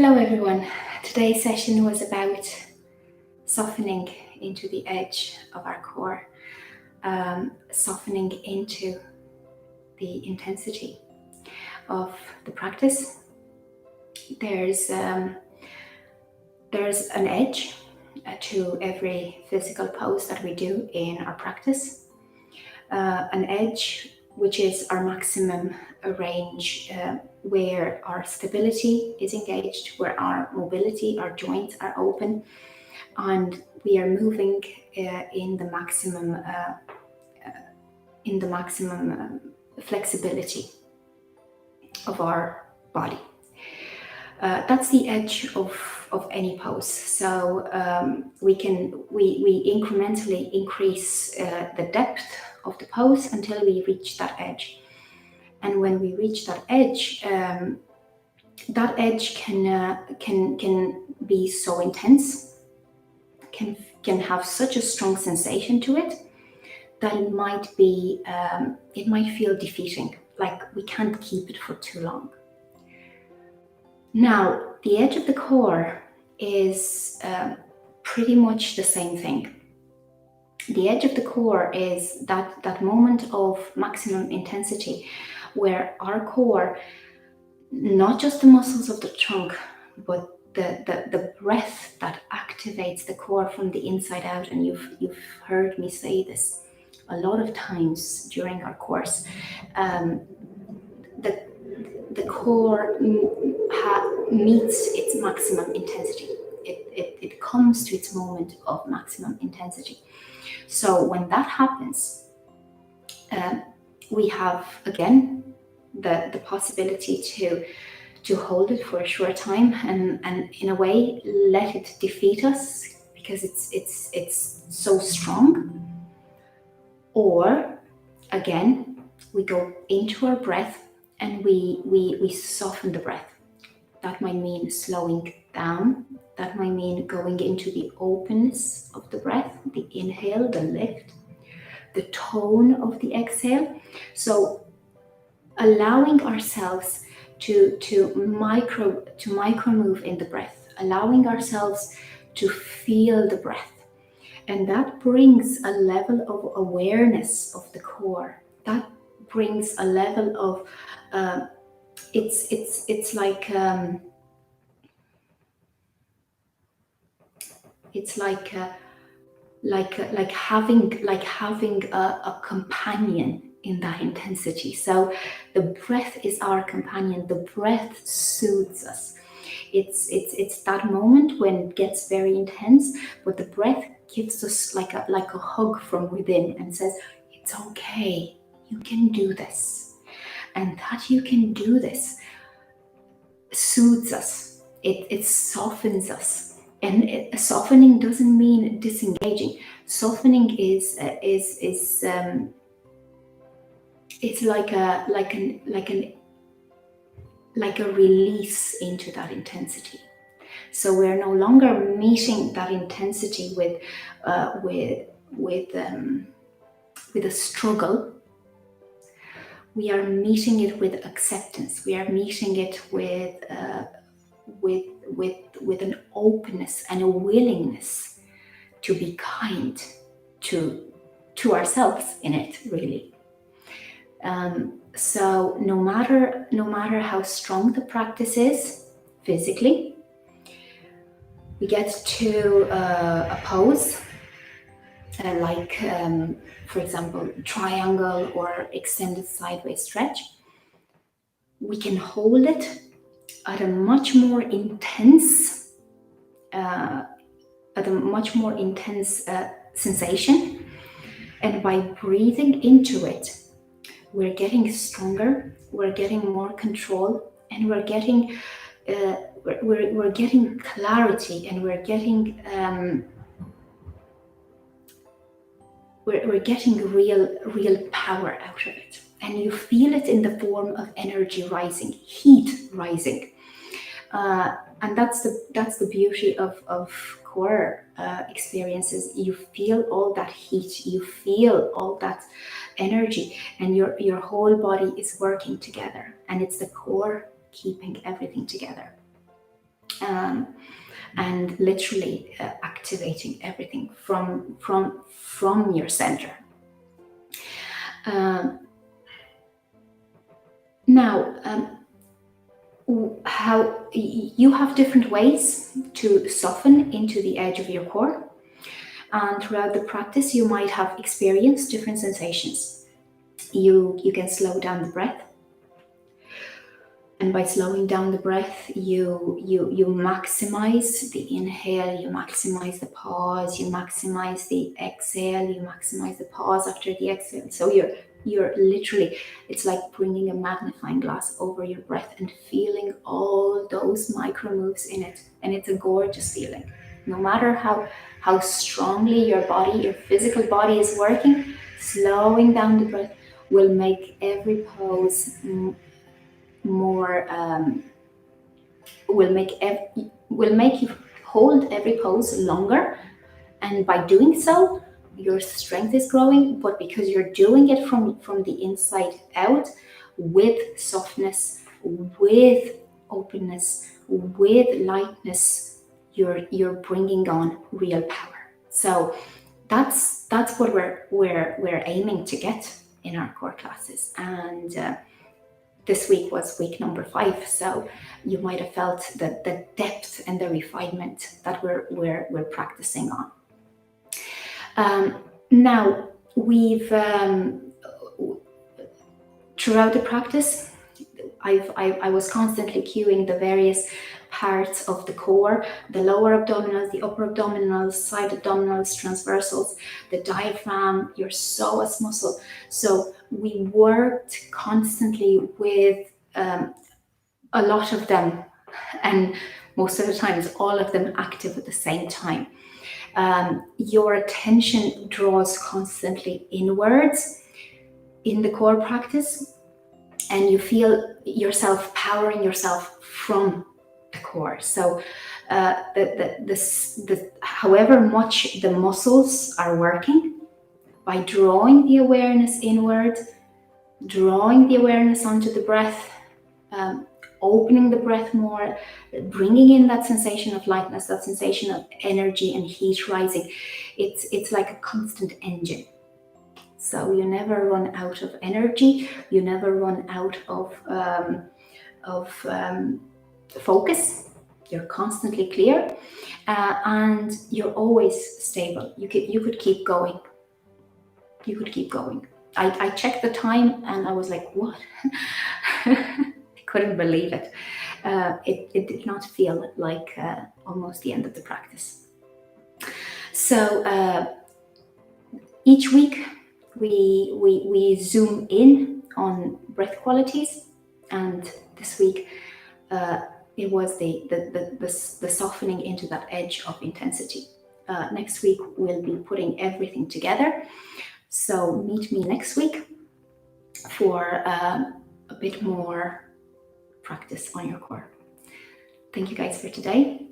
Hello everyone. Today's session was about softening into the edge of our core, softening into the intensity of the practice. There's an edge to every physical pose that we do in our practice. An edge which is our maximum range, where our stability is engaged, where our mobility, our joints are open, and we are moving in the maximum flexibility of our body. That's the edge of any pose. So we incrementally increase the depth of the pose until we reach that edge. And when we reach that edge can be so intense, can have such a strong sensation to it that it might feel defeating, like we can't keep it for too long. Now, the edge of the core is pretty much the same thing. The edge of the core is that moment of maximum intensity where our core, not just the muscles of the trunk, but the breath that activates the core from the inside out. And you've heard me say this a lot of times during our course. The core meets its maximum intensity. It comes to its moment of maximum intensity. So when that happens, we have again the possibility to hold it for a short time and in a way let it defeat us because it's so strong. Or again, we go into our breath and we soften the breath. That might mean slowing down. That might mean going into the openness of the breath, the inhale, the lift, the tone of the exhale. So allowing ourselves to micro move in the breath, allowing ourselves to feel the breath. And that brings a level of awareness of the core. That brings a level of it's like having a companion in that intensity. So the breath is our companion. The breath soothes us. It's that moment when it gets very intense, but the breath gives us like a hug from within and says, it's okay, you can do this. And that you can do this soothes us. It softens us. And softening doesn't mean disengaging. Softening is it's like a release into that intensity. So we're no longer meeting that intensity with a struggle. We are meeting it with acceptance. We are meeting it with an openness and a willingness to be kind to ourselves in it, really. So no matter how strong the practice is physically, we get to a pose for example, triangle or extended sideways stretch. We can hold it at a much more intense sensation, and by breathing into it, we're getting stronger, we're getting more control, and we're getting clarity, and we're getting real power out of it. And you feel it in the form of energy rising, heat rising, and that's the beauty of core experiences. You feel all that heat, you feel all that energy, and your whole body is working together, and it's the core keeping everything together. and literally activating everything from your center. Now, how you have different ways to soften into the edge of your core, and throughout the practice you might have experienced different sensations. You can slow down the breath, and by slowing down the breath you maximize the inhale, you maximize the pause, you maximize the exhale, you maximize the pause after the exhale. So you're literally, it's like bringing a magnifying glass over your breath and feeling all those micro moves in it, and it's a gorgeous feeling. No matter how strongly your body, your physical body is working, slowing down the breath will make every pose more will make you hold every pose longer, and by doing so your strength is growing. But because you're doing it from the inside out, with softness, with openness, with lightness, you're bringing on real power. So that's what we're aiming to get in our core classes. And this week was week number 5, so you might have felt the depth and the refinement that we're practicing on. Now we've throughout the practice, I was constantly cueing the various parts of the core: the lower abdominals, the upper abdominals, side abdominals, transversals, the diaphragm, your psoas muscle. So we worked constantly with a lot of them, and most of the times all of them active at the same time. Your attention draws constantly inwards in the core practice, and you feel yourself powering yourself from the core. So however much the muscles are working, by drawing the awareness inward, drawing the awareness onto the breath, opening the breath more, bringing in that sensation of lightness, that sensation of energy and heat rising. It's like a constant engine. So you never run out of energy, you never run out of focus. You're constantly clear, and you're always stable. You could keep going. You could keep going. I checked the time and I was like, what? I couldn't believe it. It did not feel like almost the end of the practice. So each week we zoom in on breath qualities, and this week it was the softening into that edge of intensity. Next week we'll be putting everything together. So meet me next week for a bit more practice on your core. Thank you guys for today.